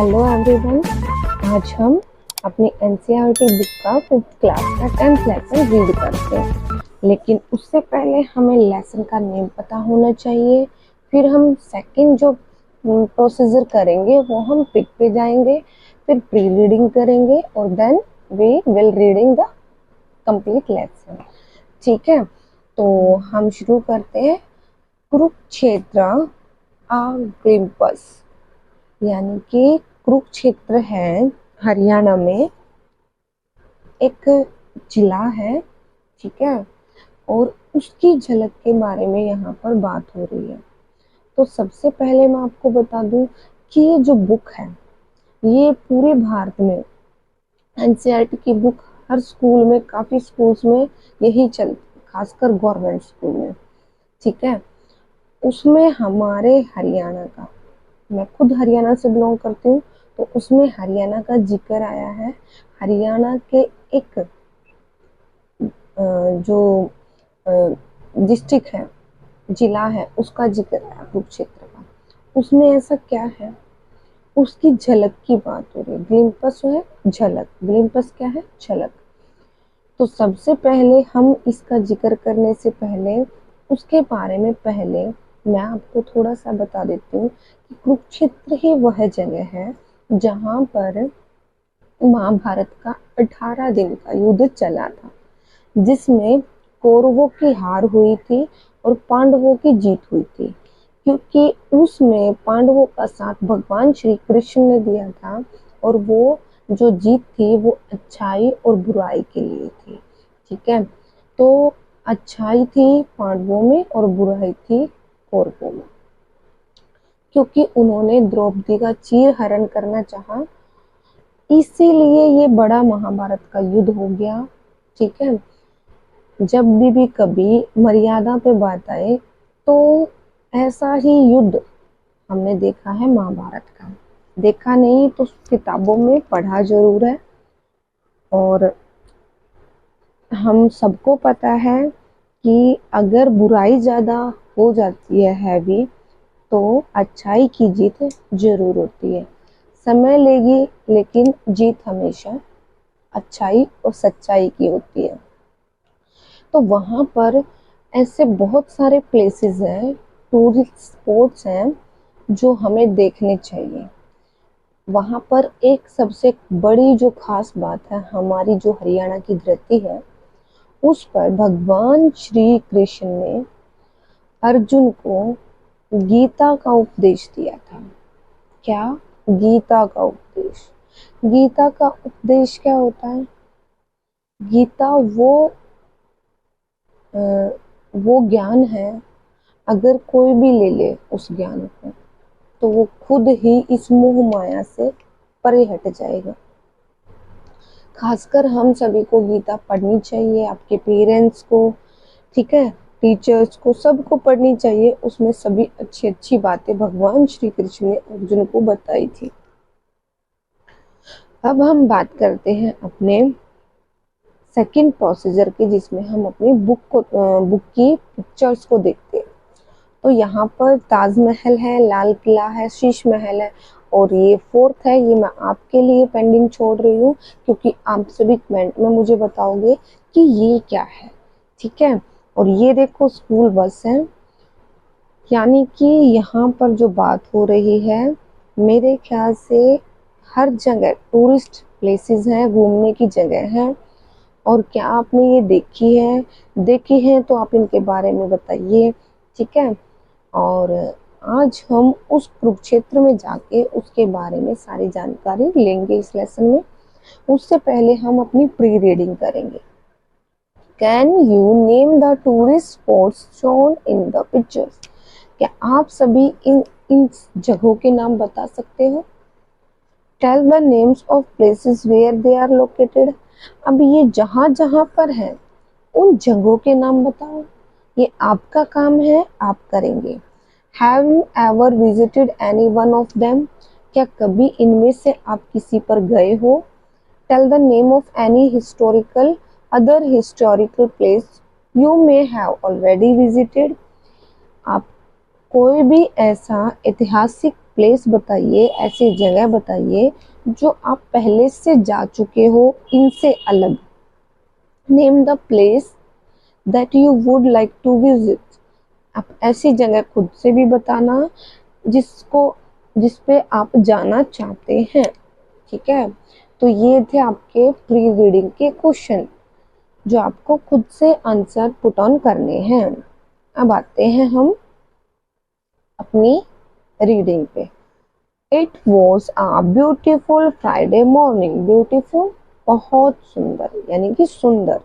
Hello everyone. आज हम अपनी एनसीईआरटी बुक का 5th क्लास का 10th लेसन रीड करते हैं। लेकिन उससे पहले हमें लेसन का नेम पता होना चाहिए। फिर हम सेकंड जो प्रोसीजर करेंगे वो हम पिक पे जाएंगे, फिर प्री रीडिंग करेंगे और then we will reading the complete lesson. ठीक है, तो हम शुरू करते हैं। कुरुक्षेत्र ग्रिम्पस, यानी कि कुरुक्षेत्र है हरियाणा में एक जिला है। ठीक है, और उसकी झलक के बारे में यहाँ पर बात हो रही है। तो सबसे पहले मैं आपको बता दूं कि ये जो बुक है ये पूरे भारत में एनसीईआरटी की बुक हर स्कूल में, काफी स्कूल्स में यही चलती, खासकर गवर्नमेंट स्कूल में। ठीक है, उसमें हमारे हरियाणा का, मैं खुद हरियाणा से बिलोंग करती हूँ, तो उसमें हरियाणा का जिक्र आया है। हरियाणा के एक जो डिस्ट्रिक्ट है, जिला है, उसका जिक्र आया कुरुक्षेत्र का। उसमें ऐसा क्या है, उसकी झलक की बात हो रही है। ग्लिम्पस जो है झलक, ग्लिम्पस क्या है, झलक। तो सबसे पहले हम इसका जिक्र करने से पहले उसके बारे में पहले मैं आपको थोड़ा सा बता देती हूँ कि कुरुक्षेत्र ही वह जगह है जहाँ पर महाभारत का 18 दिन का युद्ध चला था, जिसमें कौरवों की हार हुई थी और पांडवों की जीत हुई थी। क्योंकि उसमें पांडवों का साथ भगवान श्री कृष्ण ने दिया था और वो जो जीत थी वो अच्छाई और बुराई के लिए थी। ठीक है, तो अच्छाई थी पांडवों में और बुराई थी कौरवों में, क्योंकि उन्होंने द्रौपदी का चीर हरण करना चाहा, इसीलिए ये बड़ा महाभारत का युद्ध हो गया। ठीक है, जब भी कभी मर्यादा पे बात आए तो ऐसा ही युद्ध हमने देखा है महाभारत का। देखा नहीं तो किताबों में पढ़ा जरूर है, और हम सबको पता है कि अगर बुराई ज्यादा हो जाती है हैवी, तो अच्छाई की जीत जरूर होती है। समय लेगी लेकिन जीत हमेशा अच्छाई और सच्चाई की होती है। तो वहां पर ऐसे बहुत सारे प्लेसेस हैं, टूरिस्ट स्पॉट्स हैं जो हमें देखने चाहिए। वहां पर एक सबसे बड़ी जो खास बात है, हमारी जो हरियाणा की धरती है उस पर भगवान श्री कृष्ण ने अर्जुन को गीता का उपदेश दिया था। क्या? गीता का उपदेश। गीता का उपदेश क्या होता है? गीता वो ज्ञान है, अगर कोई भी ले ले उस ज्ञान को तो वो खुद ही इस मोह माया से परे हट जाएगा। खासकर हम सभी को गीता पढ़नी चाहिए, आपके पेरेंट्स को, ठीक है, टीचर्स को, सबको पढ़नी चाहिए। उसमें सभी अच्छी अच्छी बातें भगवान श्री कृष्ण ने अर्जुन को बताई थी। अब हम बात करते हैं अपने सेकंड प्रोसीजर की, जिसमें हम अपनी बुक की पिक्चर्स को देखते हैं। तो यहाँ पर ताजमहल है, लाल किला है, शीश महल है, और ये फोर्थ है, ये मैं आपके लिए पेंडिंग छोड़ रही हूँ क्योंकि आप सभी कमेंट में मुझे बताओगे कि ये क्या है। ठीक है, और ये देखो स्कूल बस है। यानी कि यहाँ पर जो बात हो रही है, मेरे ख्याल से हर जगह टूरिस्ट प्लेसेस हैं, घूमने की जगह है। और क्या आपने ये देखी है तो आप इनके बारे में बताइए। ठीक है, और आज हम उस कुरुक्षेत्र में जाके उसके बारे में सारी जानकारी लेंगे इस लेसन में। उससे पहले हम अपनी प्री रीडिंग करेंगे। Can you name the tourist spots shown in the pictures? क्या आप सभी इन जगहों के नाम बता सकते हो? Tell the names of places where they are located. अब ये जहां जहां पर है उन जगहों के नाम बताओ। ये आपका काम है, आप करेंगे। Have you ever visited any one of them? क्या कभी इनमें से आप किसी पर गए हो? Tell the name of any other historical place you may have already visited. आप कोई भी ऐसा ऐतिहासिक प्लेस बताइए, ऐसी जगह बताइए जो आप पहले से जा चुके हो इनसे अलग। Name the place that you would like to visit. आप ऐसी जगह खुद से भी बताना जिस पे आप जाना चाहते हैं। ठीक है, तो ये थे आपके प्री रीडिंग के क्वेश्चन जो आपको खुद से आंसर पुट ऑन करने हैं। अब आते हैं हम अपनी रीडिंग पे। It was a beautiful Friday morning. Beautiful बहुत सुंदर, यानी कि सुंदर।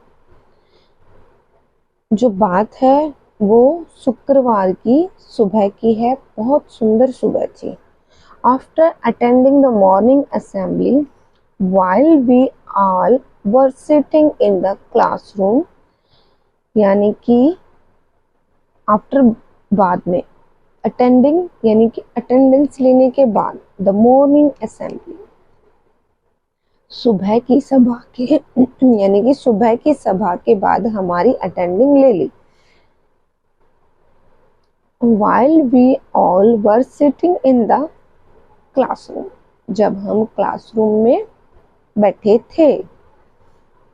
जो बात है वो शुक्रवार की सुबह की है, बहुत सुंदर सुबह थी। After attending the morning assembly while we all were sitting in the classroom, यानी कि आफ्टर बाद में, अटेंडिंग यानी कि अटेंडेंस लेने के बाद, द मॉर्निंग असेंबली सुबह की सभा के यानी कि सुबह की सभा के बाद हमारी अटेंडिंग ले ली। while we all were sitting in the classroom, जब हम क्लासरूम में बैठे थे।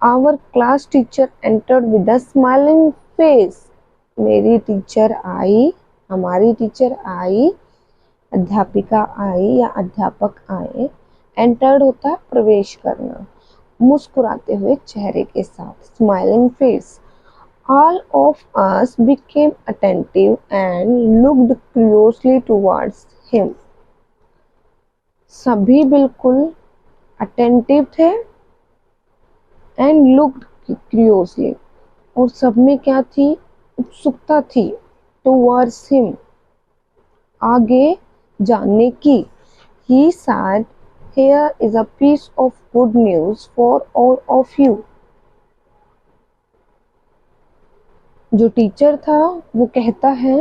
Our class teacher entered with a smiling face. मेरी टीचर आई, हमारी टीचर आई, अध्यापिका आई या अध्यापक आए। एंटर्ड होता है प्रवेश करना, मुस्कुराते हुए चेहरे के साथ, smiling face. All of us became attentive and looked closely towards him. सभी बिल्कुल अटेंटिव थे एंड लुक्ड क्यूरियसली, और सब में क्या थी, उत्सुकता थी, टुवर्ड्स हिम, आगे जानने की। He said, here is a piece of good news for all of you. जो टीचर था वो कहता है,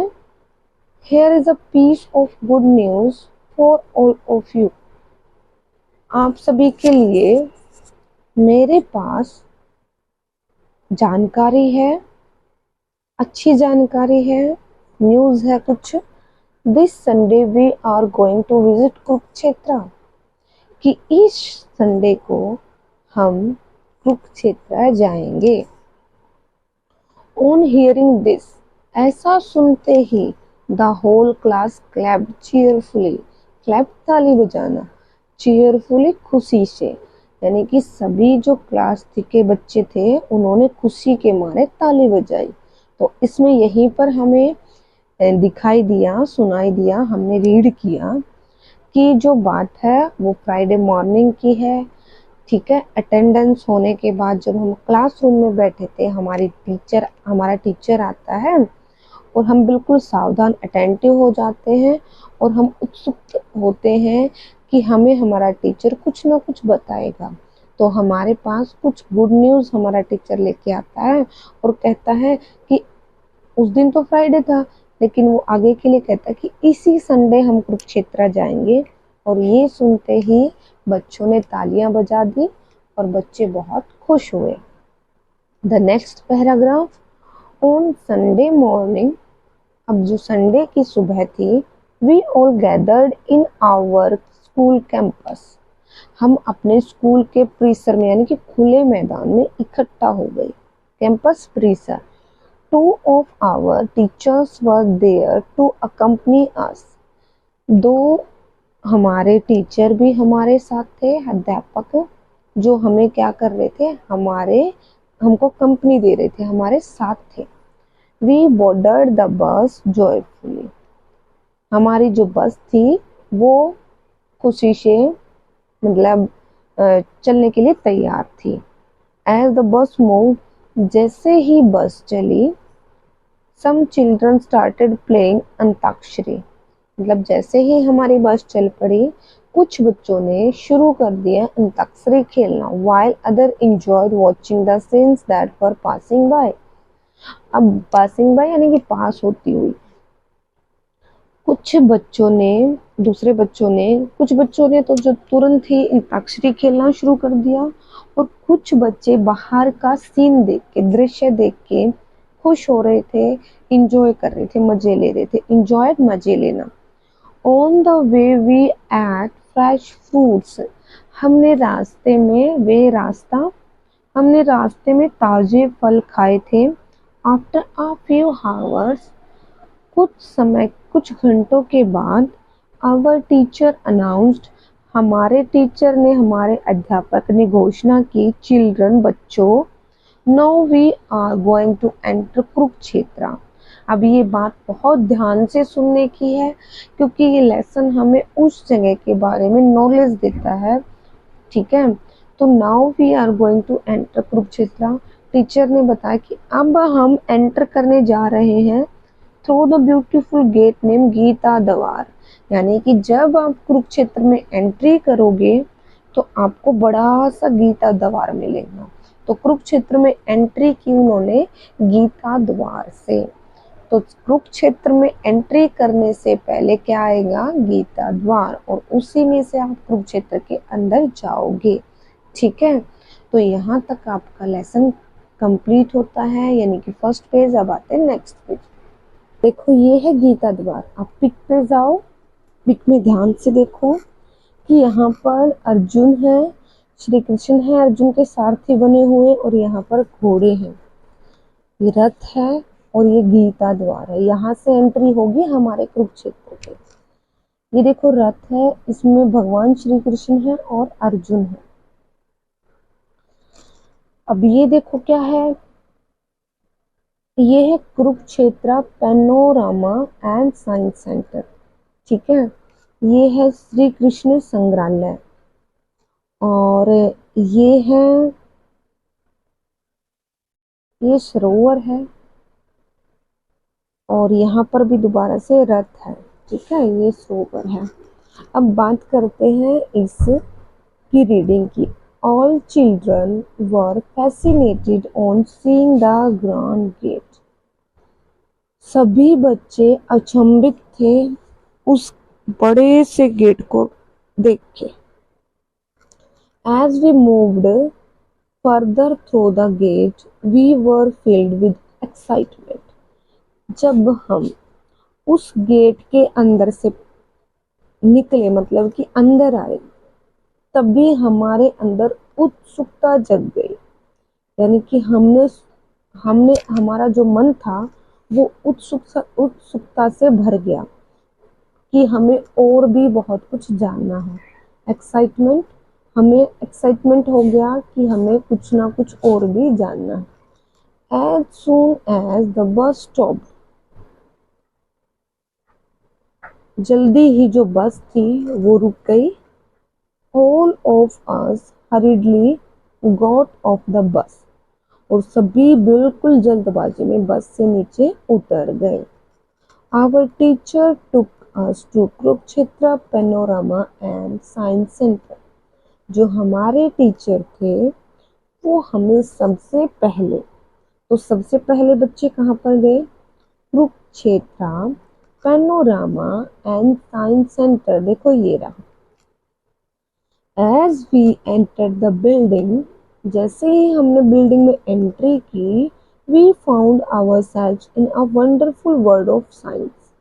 here is a piece of good news for all of you. आप सभी के लिए मेरे पास जानकारी है, अच्छी जानकारी है, न्यूज़ है कुछ। This Sunday we are going to visit Kurukshetra, कि इस संडे को हम कुरुक्षेत्र जाएंगे। ऑन हियरिंग दिस, ऐसा सुनते ही, the whole class clapped cheerfully. Clap ताली बजाना, चीयरफुली खुशी से, यानी कि सभी जो क्लास के बच्चे थे उन्होंने खुशी के मारे ताली बजाई। तो इसमें यहीं पर हमें दिखाई दिया, सुनाई दिया, हमने रीड किया कि जो बात है वो फ्राइडे मॉर्निंग की है। ठीक है, अटेंडेंस होने के बाद जब हम क्लासरूम में बैठे थे, हमारा टीचर आता है और हम बिल्कुल सावधान अटेंटिव हो जाते हैं और हम उत्सुक होते हैं कि हमें हमारा टीचर कुछ ना कुछ बताएगा। तो हमारे पास कुछ गुड न्यूज़ हमारा टीचर लेके आता है और कहता है कि उस दिन तो फ्राइडे था, लेकिन वो आगे के लिए कहता है कि इसी संडे हम कुरुक्षेत्र जाएंगे। और ये सुनते ही बच्चों ने तालियां बजा दी और बच्चे बहुत खुश हुए। The next paragraph, on Sunday morning, अब जो संडे की सुबह थी, we all gathered in our school campus, हम अपने स्कूल के परिसर में यानी कि खुले मैदान में इकट्ठा हो गए। कैंपस परिसर। Two of our teachers were there to accompany us, दो हमारे टीचर भी हमारे साथ थे, अध्यापक, जो हमें क्या कर रहे थे, हमको कंपनी दे रहे थे, हमारे साथ थे। वी बोर्डर्ड द बस जॉयफुली, हमारी जो बस थी वो खुशी से मतलब चलने के लिए तैयार थी। एज द बस मूव, जैसे ही बस चली, some children started playing antakshari, मतलब जैसे ही हमारी बस चल पड़ी, कुछ बच्चों ने शुरू कर दिया अंताक्षरी खेलना। while other enjoyed watching the scenes that were passing by, अब पासिंग बाय यानी कि पास होती हुई। कुछ बच्चों ने तो जो तुरंत ही अंताक्षरी खेलना शुरू कर दिया, और कुछ बच्चे बाहर का सीन देख के, दृश्य देख के खुश हो रहे थे, इंजॉय कर रहे थे, मजे ले रहे थे। इंजॉयड, मजे लेना। On the way we ate fresh fruits, हमने रास्ते में हमने रास्ते में ताजे फल खाए थे। आफ्टर अ फ्यू हावर्स, कुछ घंटों के बाद, आवर टीचर अनाउंस्ड, हमारे अध्यापक ने घोषणा की, चिल्ड्रन, बच्चों, now we are going to enter Kurukshetra. अब ये बात बहुत ध्यान से सुनने की है, क्योंकि ये लेसन हमें उस जगह के बारे में नॉलेज देता है। ठीक है, तो now we are going to enter Kurukshetra, teacher ने बताया कि अब हम एंटर करने जा रहे हैं through the beautiful gate name Gita Dwar, यानी कि जब आप कुरुक्षेत्र में एंट्री करोगे तो आपको बड़ा सा गीता द्वार मिलेगा। तो कुरुक्षेत्र में एंट्री की उन्होंने गीता द्वार से। तो कुरुक्षेत्र में एंट्री करने से पहले क्या आएगा? गीता द्वार, और उसी में से आप कुरुक्षेत्र के अंदर जाओगे। ठीक है, तो यहाँ तक आपका लेसन कंप्लीट होता है, यानी कि फर्स्ट पेज। अब आते हैं नेक्स्ट पेज। देखो ये है गीता द्वार। आप पिक पे जाओ, पिक में ध्यान से देखो कि यहाँ पर अर्जुन है, श्री कृष्ण है, अर्जुन के सारथी बने हुए, और यहाँ पर घोड़े हैं, ये रथ है, और ये गीता द्वार है। यहाँ से एंट्री होगी हमारे कुरुक्षेत्र के। ये देखो रथ है, इसमें भगवान श्री कृष्ण है और अर्जुन है। अब ये देखो क्या है, ये है Kurukshetra panorama and science centre. ठीक है, ये है श्री कृष्ण संग्रहालय, और ये सरोवर है, और यहाँ पर भी दोबारा से रथ है। ठीक है, ये सरोवर है। अब बात करते हैं इसकी रीडिंग की। All children were fascinated on seeing the grand gate, सभी बच्चे अचंभित थे उस बड़े से गेट को देख के। As we moved further through the gate, we were filled with excitement. जब हम उस गेट के अंदर से निकले, मतलब कि अंदर आए, तब भी हमारे अंदर उत्सुकता जग गई, यानी कि हमने हमारा जो मन था वो उत्सुकता से भर गया कि हमें और भी बहुत कुछ जानना है। हमें एक्साइटमेंट हो गया कि हमें कुछ ना कुछ और भी जानना है। As soon as the bus stopped, जल्दी ही जो बस थी वो रुक गई। All of us hurriedly got off the bus, और सभी बिल्कुल जल्दबाजी में बस से नीचे उतर गए। Our teacher took us to Kurukshetra panorama and science centre, जो हमारे टीचर थे वो हमें सबसे पहले बच्चे कहाँ पर गए? Kurukshetra panorama and science centre. देखो ये रहा। As we entered the building, जैसे ही हमने बिल्डिंग में एंट्री की, we found ourselves in a wonderful world of science.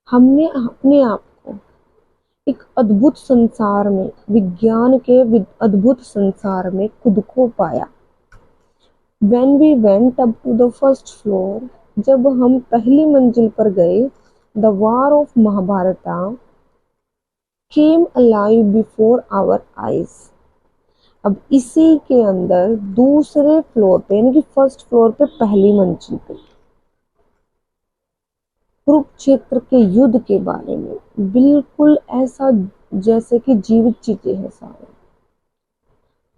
हमने अपने आप को एक अद्भुत संसार में, विज्ञान के अद्भुत संसार में खुद को पाया। When we went up to the first floor, जब हम पहली मंजिल पर गए, the war of Mahabharata came alive before our eyes. अब इसी के अंदर दूसरे फ्लोर पे, यानी कि फर्स्ट फ्लोर पे, पहली मंजिल पे, कुरुक्षेत्र के युद्ध के बारे में बिल्कुल ऐसा जैसे कि जीवित चीजें हैं सारे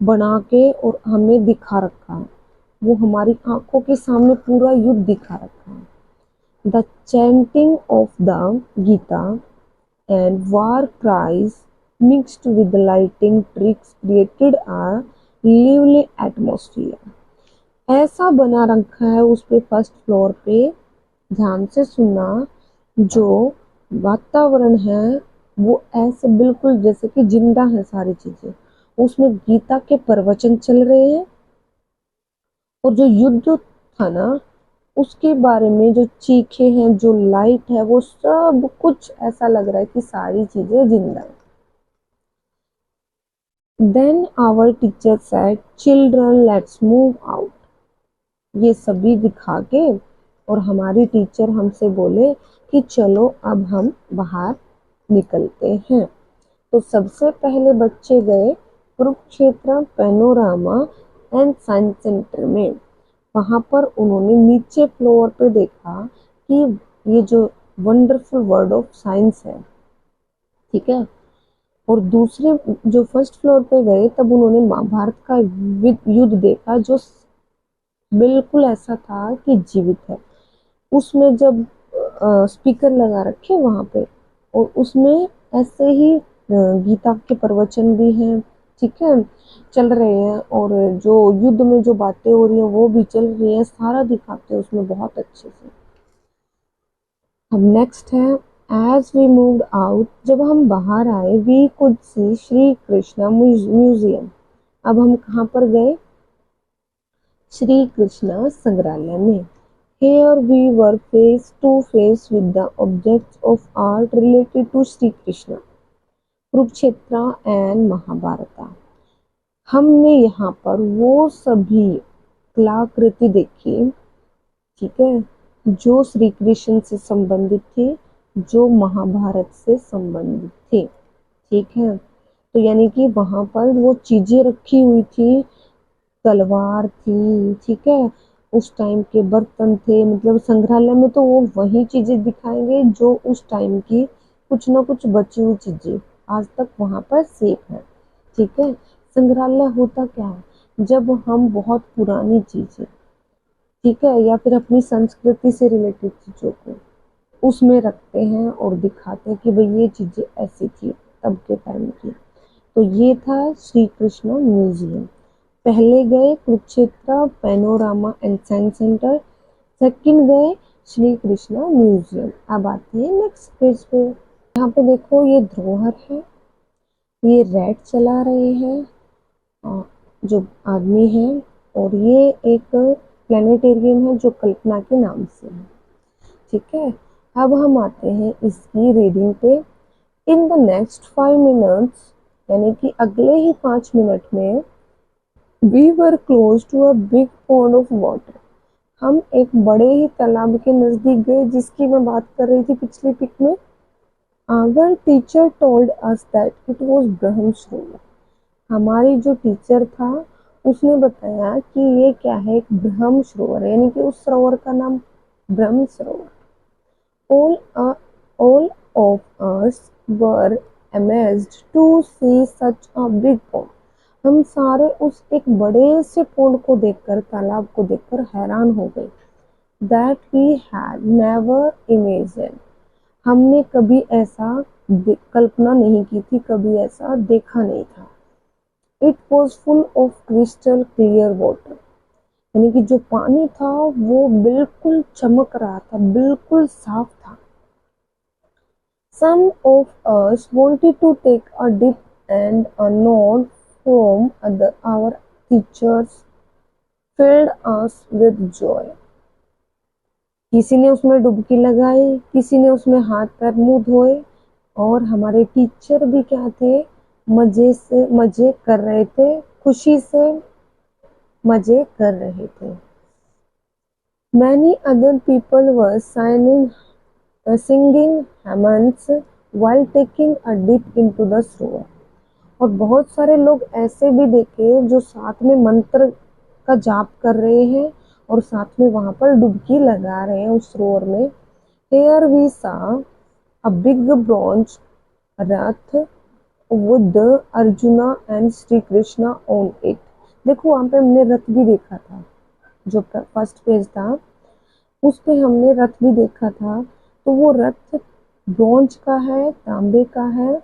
बना के और हमें दिखा रखा है। वो हमारी आंखों के सामने पूरा युद्ध दिखा रखा है। The chanting of the Gita and war cries mixed with lighting tricks created a lively atmosphere. ऐसा बना रखा है उस पे फर्स्ट फ्लोर पे, ध्यान से सुनना, जो वातावरण है वो ऐसे बिल्कुल जैसे कि जिंदा है सारी चीजें। उसमें गीता के प्रवचन चल रहे हैं, और जो युद्ध था ना उसके बारे में जो चीखे हैं, जो लाइट है, वो सब कुछ ऐसा लग रहा है कि सारी चीजें जिंदा है। Then our teacher said, children let's move out. ये सभी दिखा के और हमारी टीचर हमसे बोले कि चलो अब हम बाहर निकलते हैं। तो सबसे पहले बच्चे गए Kurukshetra panorama and science centre में। वहां पर उन्होंने नीचे फ्लोर पे देखा कि ये जो वंडरफुल वर्ल्ड ऑफ साइंस है, ठीक है। और दूसरे जो फर्स्ट फ्लोर पे गए तब उन्होंने महाभारत का युद्ध देखा, जो बिल्कुल ऐसा था कि जीवित है। उसमें जब स्पीकर लगा रखे वहां पे, और उसमें ऐसे ही गीता के प्रवचन भी हैं, ठीक है, चल रहे हैं, और जो युद्ध में जो बातें हो रही है वो भी चल रही है, सारा दिखाते हैं उसमें बहुत अच्छे से। अब नेक्स्ट है, एज वी मूव्ड आउट, जब हम बाहर आए, we could see Shri Krishna museum. अब हम कहाँ पर गए? श्री कृष्णा संग्रहालय में। Here we were face to face with the objects of art related to Sri Krishna, Kurukshetra and Mahabharata. हमने यहाँ पर वो सभी कलाकृति देखी, ठीक है, जो श्री कृष्ण से संबंधित थी, जो महाभारत से संबंधित थी, ठीक है। तो यानी कि वहां पर वो चीजें रखी हुई थी, तलवार थी, ठीक है, उस टाइम के बर्तन थे, मतलब संग्रहालय में तो वो वही चीजें दिखाएंगे जो उस टाइम की कुछ ना कुछ बची हुई चीजें आज तक वहां पर सेफ है, ठीक है। संग्रहालय होता क्या है? जब हम बहुत पुरानी चीजें, ठीक है, या फिर अपनी संस्कृति से रिलेटेड चीजों को उसमें रखते हैं और दिखाते हैं कि भाई ये चीजें ऐसी थी तब के टाइम की। तो ये था श्री कृष्ण म्यूजियम। पहले गए Kurukshetra panorama and science centre, second गए श्री कृष्णा म्यूजियम। अब आती है नेक्स्ट पेज पे। यहाँ पे देखो ये धरोहर है, ये रेड चला रहे हैं जो आदमी है, और ये एक प्लेनेटेरियम है जो कल्पना के नाम से है, ठीक है। अब हम आते हैं इसकी रीडिंग पे। इन द नेक्स्ट 5 मिनट्स, यानी कि अगले ही 5 मिनट में, We were close to a big pond of water. हम एक बड़े ही तालाब के नजदीक गए, जिसकी मैं बात कर रही थी पिछली पिक में। Our teacher told us that it was ब्रह्म सरोवर। हमारी जो टीचर था उसने बताया कि ये क्या है, एक ब्रह्म सरोवर है, यानी कि उस सरोवर का नाम ब्रह्म सरोवर। All of us were amazed to see such a big pond. हम सारे उस एक बड़े से पोंड को देखकर, तालाब को देखकर हैरान हो गए। That we had never imagined, हमने कभी ऐसा कल्पना नहीं की थी, कभी ऐसा देखा नहीं था। It was full of crystal clear water, यानी कि जो पानी था वो बिल्कुल चमक रहा था, बिल्कुल साफ था। Some of us wanted to take a dip and a nod from our teachers filled us with joy. किसी ने उसमें डुबकी लगाई, किसी ने उसमें हाथ पैर मुंह धोए, और हमारे टीचर भी क्या थे, मजे कर रहे थे, खुशी से मजे कर रहे थे। Many other people were singing hymns while taking a dip into the srovar. और बहुत सारे लोग ऐसे भी देखे जो साथ में मंत्र का जाप कर रहे हैं और साथ में वहां पर डुबकी लगा रहे हैं उस सरोवर में। Here we saw a big bronze Rath with arjuna and Shri Krishna on it. देखो वहां पे हमने रथ भी देखा था, जो फर्स्ट पेज था उस पे हमने रथ भी देखा था। तो वो रथ ब्रॉन्ज का है, तांबे का है,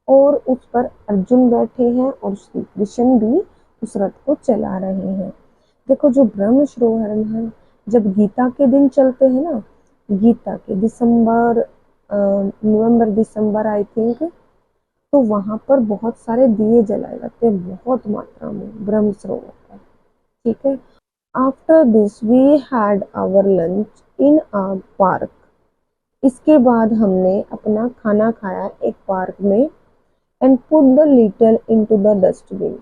और उस पर अर्जुन बैठे हैं और श्री कृष्ण भी उस रथ को चला रहे हैं। देखो जो ब्रह्म सरोवर है, जब गीता के दिन चलते हैं ना, गीता के नवंबर दिसंबर आई थिंक, तो वहां पर बहुत सारे दिए जलाए जाते हैं, बहुत मात्रा में ब्रह्म सरोवर पर, ठीक है। After this we had our lunch in a park. इसके बाद हमने अपना खाना खाया एक पार्क में। And put the litter into the dustbin.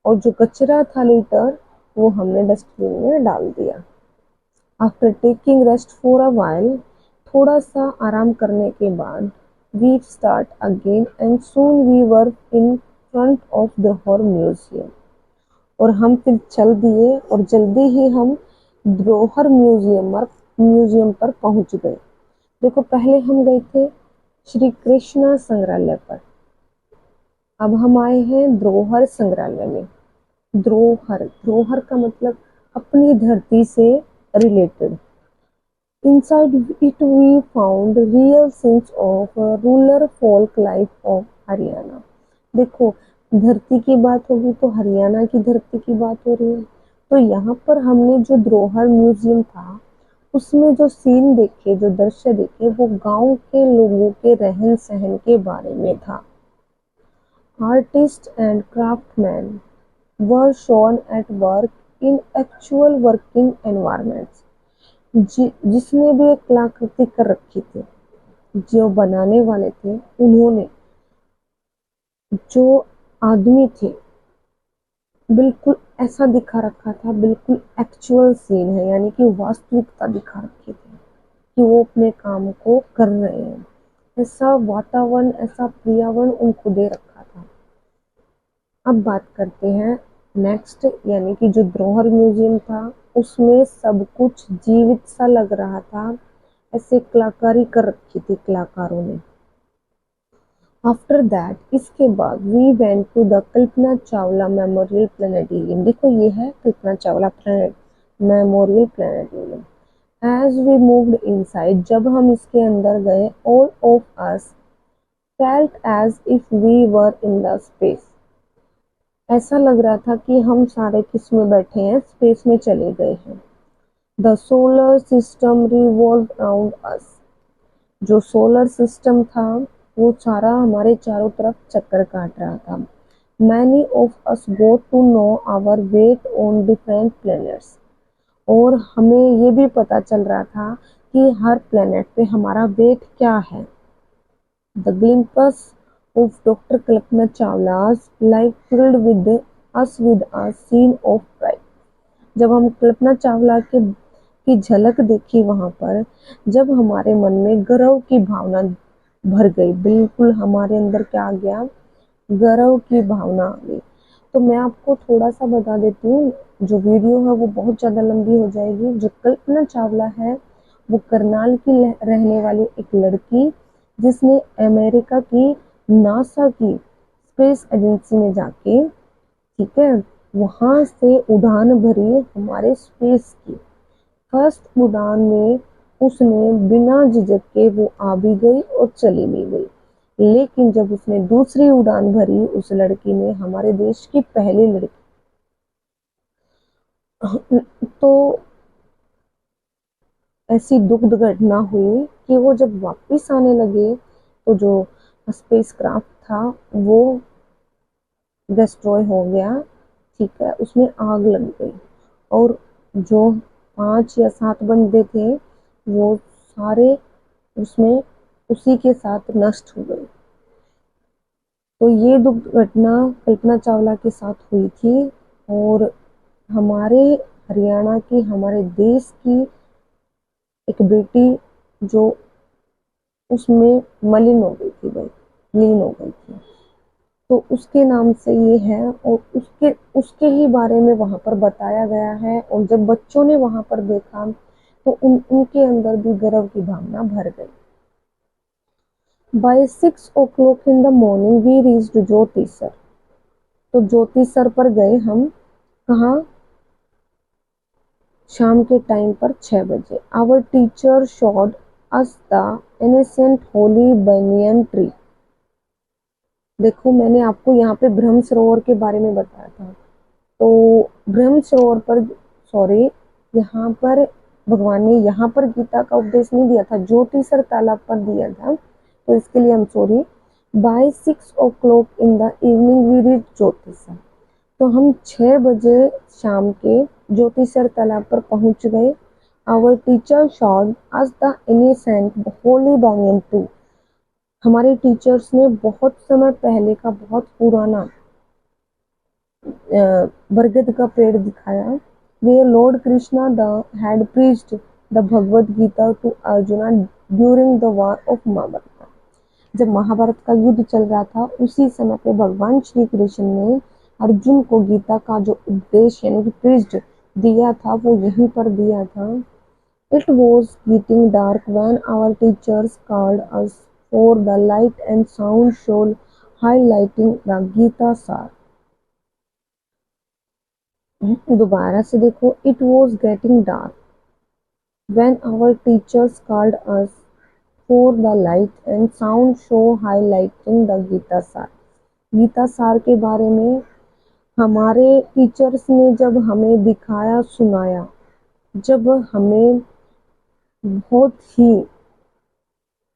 और जो कचरा था लिटर वो हमने डस्टबिन में डाल दिया। After taking rest for a while, थोड़ा सा आराम करने के बाद, we start again and soon we were in front of the war museum. और हम फिर चल दिए और जल्दी ही हम धरोहर म्यूजियम पर पहुंच गए। देखो पहले हम गए थे श्री कृष्णा संग्रहालय पर, अब हम आए हैं धरोहर संग्रहालय में। धरोहर का मतलब अपनी धरती से related. Inside it we found real sense of rural folk life of Haryana. देखो धरती की बात होगी तो हरियाणा की धरती की बात हो रही है। तो यहाँ पर हमने जो धरोहर म्यूजियम था उसमें जो सीन देखे, जो दृश्य देखे, वो गांव के लोगों के रहन सहन के बारे में था। Artists and craftsmen were shown at work in actual working environments। जिसने भी एक कलाकृति कर रखी थी, जो बनाने वाले थे उन्होंने, जो आदमी थे, बिल्कुल ऐसा दिखा रखा था, बिल्कुल एक्चुअल सीन है, यानी कि वास्तविकता दिखा रखी थी कि वो अपने काम को कर रहे हैं। ऐसा वातावरण, ऐसा पर्यावरण उनको दे रखा था। अब बात करते हैं नेक्स्ट, यानी कि जो धरोहर म्यूजियम था उसमें सब कुछ जीवित सा लग रहा था, ऐसे कलाकारी कर रखी थी कलाकारों ने। आफ्टर दैट, इसके बाद, we went to the Kalpana Chawla memorial planetarium. देखो ये है Kalpana Chawla memorial planetarium. As we moved inside, जब हम इसके अंदर गए, all of us felt as if we were in the space. ऐसा लग रहा था कि हम सारे किस में बैठे हैं, स्पेस में चले गए हैं। The solar system revolve around us. जो सोलर सिस्टम था वो सारा हमारे चारों तरफ चक्कर काट रहा था। Many of us got to know our weight on different planets. और हमें ये भी पता चल रहा था कि हर प्लैनेट पे हमारा वेट क्या है। The glimpse of Dr. Kalpana Chawla's life filled with us with a scene of pride। जब हम कल्पना चावला के की झलक देखी वहां पर, जब हमारे मन में गर्व की भावना भर गई, बिल्कुल हमारे अंदर क्या आ गया, गर्व की भावना आ गई। तो मैं आपको थोड़ा सा बता देती हूँ, जो वीडियो है वो बहुत ज़्यादा लंबी हो जाएगी। जो कल्पना चावला है वो करनाल की रहने वाली एक लड़की, जिसने अमेरिका की नासा की स्पेस एजेंसी में जाके, ठीक है, वहां से उड़ान भरी हमारे स्पेस की। फर्स्ट उड़ान में उसने बिना झिझक के वो आ भी गई और चली भी गई। लेकिन जब उसने दूसरी उड़ान भरी, उस लड़की ने, हमारे देश की पहली लड़की, तो ऐसी दुखद घटना हुई कि वो जब वापस आने लगे तो जो स्पेस क्राफ्ट था वो डिस्ट्रॉय हो गया, ठीक है, उसमें आग लग गई और जो 5 या 7 बंदे थे वो सारे उसमें उसी के साथ नष्ट हो गए। तो ये दुख घटना कल्पना चावला के साथ हुई थी और हमारे हरियाणा की, हमारे देश की एक बेटी जो उसमें मलिन हो गई थी, भाई लीन हो गई थी, तो उसके नाम से ये है। और उसके ही बारे में वहां पर बताया गया है। और जब बच्चों ने वहां पर देखा तो उनके अंदर भी गर्व की भावना भर गई। By 6 o'clock in the morning we reached Jyotisar. तो ज्योतिसर पर गए हम, कहाँ, शाम के टाइम पर 6 बजे। Our teacher showed us the ancient holy banyan tree. देखो मैंने आपको यहाँ पे ब्रह्म सरोवर के बारे में बताया था। तो ब्रह्म सरोवर पर, सॉरी, यहाँ पर भगवान ने यहाँ पर गीता का उपदेश नहीं दिया था, ज्योतिसर तालाब पर दिया था, तो इसके लिए हम sorry. By 6 o'clock in the evening we reach Jyotisar. तो हम 6 बजे शाम के ज्योतिसर तालाब पर पहुंच गए। Our teacher showed us the ancient holy banyan tree. हमारे टीचर्स ने बहुत समय पहले का बहुत पुराना बरगद का पेड़ दिखाया। Where lord Krishna the had preached the Bhagavad Gita to Arjuna during the war of Mahabharat. जब महाभारत का युद्ध चल रहा था उसी समय पे भगवान श्री कृष्ण ने अर्जुन को गीता का जो उपदेश यानी कि प्रीच्ड दिया था वो यहीं पर दिया था। It was getting dark when our teachers called us for the light and sound show highlighting the Gita Saar. दोबारा से देखो, it was getting dark when our teachers called us for the light and sound show highlighting the Gita Saar. Gita सार के बारे में हमारे teachers ने जब हमें दिखाया सुनाया, जब हमें बहुत ही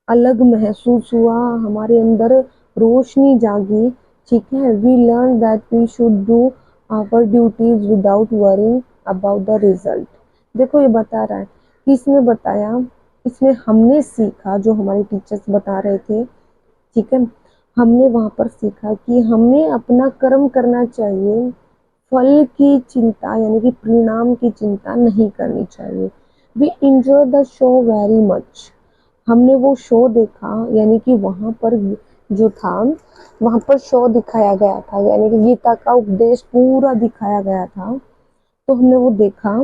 अलग महसूस हुआ, हमारे अंदर रोशनी जागी। ठीक है, we learn that we should do our duties without worrying about the result. देखो ये बता रहा है कि इसमें बताया, इसमें हमने सीखा जो हमारे टीचर्स बता रहे थे। ठीक है, हमने वहां पर सीखा कि हमें अपना कर्म करना चाहिए, फल की चिंता यानी कि परिणाम की चिंता नहीं करनी चाहिए। We enjoy the show very much. हमने वो शो देखा यानी कि वहां पर जो था, वहां पर शो दिखाया गया था यानी कि गीता का उपदेश पूरा दिखाया गया था, तो हमने वो देखा।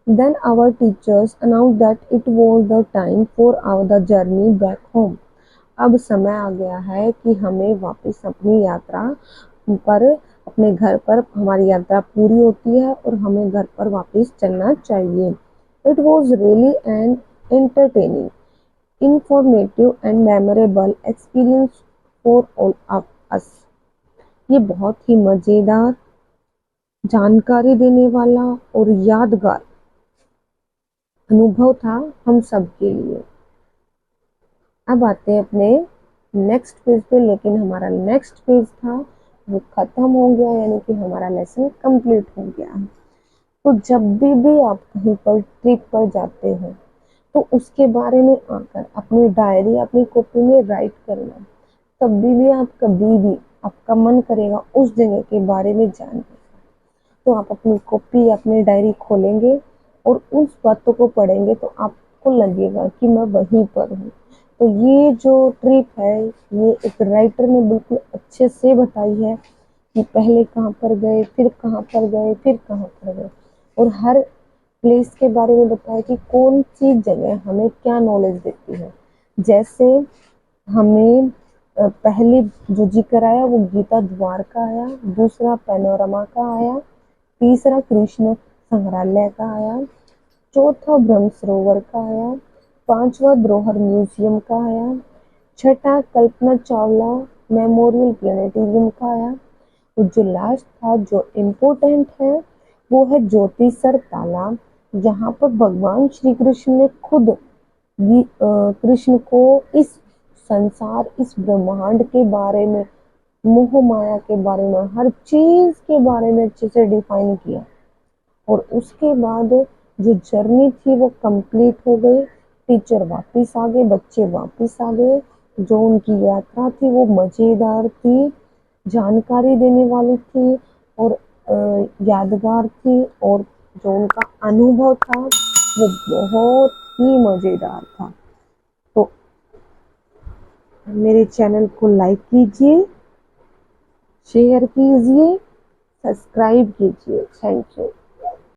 Then our teachers announce that it was the time for our the journey back home. अब समय आ गया है कि हमें वापस अपनी यात्रा पर, अपने घर पर हमारी यात्रा पूरी होती है और हमें घर पर वापस चलना चाहिए। It was really an entertaining, informative and memorable experience for all of us। ये बहुत ही मजेदार, जानकारी देने वाला और यादगार अनुभव था हम सब के लिए। अब आते हैं अपने नेक्स्ट पेज पे, लेकिन हमारा नेक्स्ट पेज था वो खत्म हो गया यानी कि हमारा लेसन कंप्लीट हो गया है। तो जब भी आप कहीं पर ट्रिप पर जाते हो तो उसके बारे में आकर अपनी डायरी अपनी कॉपी में राइट करना। तभी भी आप कभी भी आपका मन करेगा उस जगह के बारे में जानने, तो आप अपनी कॉपी अपनी डायरी खोलेंगे और उस बातों को पढ़ेंगे तो आपको लगेगा कि मैं वहीं पर हूँ। तो ये जो ट्रिप है ये एक राइटर ने बिल्कुल अच्छे से बताई है कि पहले कहाँ पर गए, फिर कहाँ पर गए, फिर कहाँ पर गए, और हर प्लेस के बारे में बताया कि कौन सी जगह हमें क्या नॉलेज देती है। जैसे हमें पहले जो जिक्र आया वो गीता द्वार का आया, दूसरा पैनोरमा का आया, तीसरा कृष्ण संग्रहालय का आया, चौथा ब्रह्म सरोवर का आया, पांचवा द्रोहर म्यूजियम का आया, छठा कल्पना चावला मेमोरियल प्लेनेटेरियम का आया, और जो लास्ट था जो इम्पोर्टेंट है वो है ज्योतिसर तालाब, जहाँ पर भगवान श्री कृष्ण ने खुद कृष्ण को इस संसार इस ब्रह्मांड के बारे में, मोह माया के बारे में, हर चीज के बारे में अच्छे से डिफाइन किया। और उसके बाद जो जर्नी थी वो कंप्लीट हो गई, टीचर वापस आ गए, बच्चे वापस आ गए, जो उनकी यात्रा थी वो मजेदार थी, जानकारी देने वाली थी और यादगार थी, और जो उनका अनुभव था वो बहुत ही मजेदार था। तो मेरे चैनल को लाइक कीजिए, शेयर कीजिए, सब्सक्राइब कीजिए। Thank you.